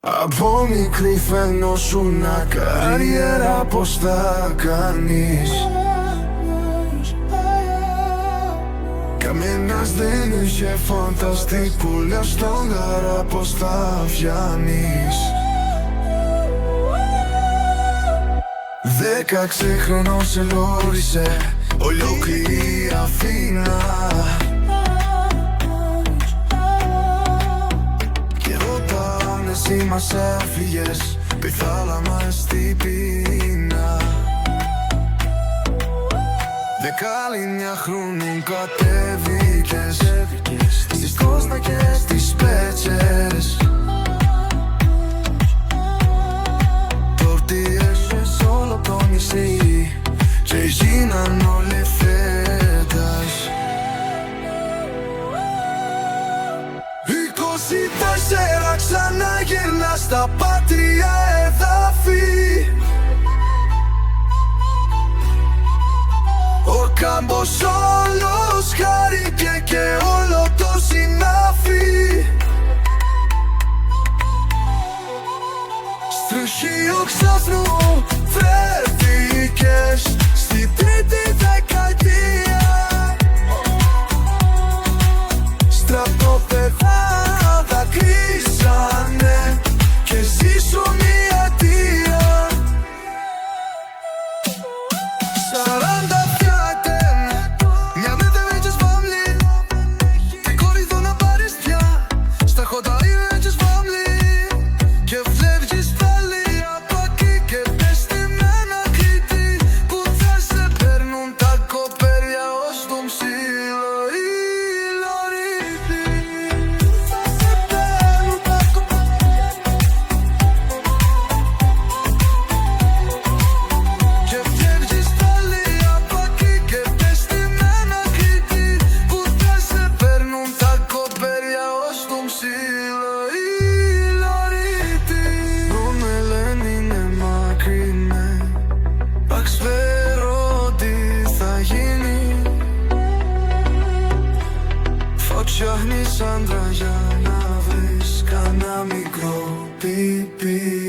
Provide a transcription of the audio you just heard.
Από μικρή φαινόσουν καριέρα πως θα κάνεις. Καμένας δεν είχε φανταστεί που λέω στον γαρά πως θα βγαίνεις. 16 χρονών σε λόρισε ολόκληρη Αθήνα. Και όταν εσύ μας έφυγες πεθάλαμε στην πείνα. 19 χρόνων κατέβηκες στις Κόστα και στις Πέτσες. Τορτιέσες όλο το νησί και γίναν όλοι φέτας. 24 ξανά γυρνά στα πάτρια εδάφη. Ο κάμπος όλος χάρηκε και όλο το συνάφι. Στροχείο ξάφνου βρέθηκες στην τρίτη δεκαετία. Στρατόπεδα δακρύσανε και ζήσουν η αιτία. 40 φτιάχνεις άντρα για να βρεις κανένα μικρό πιπί.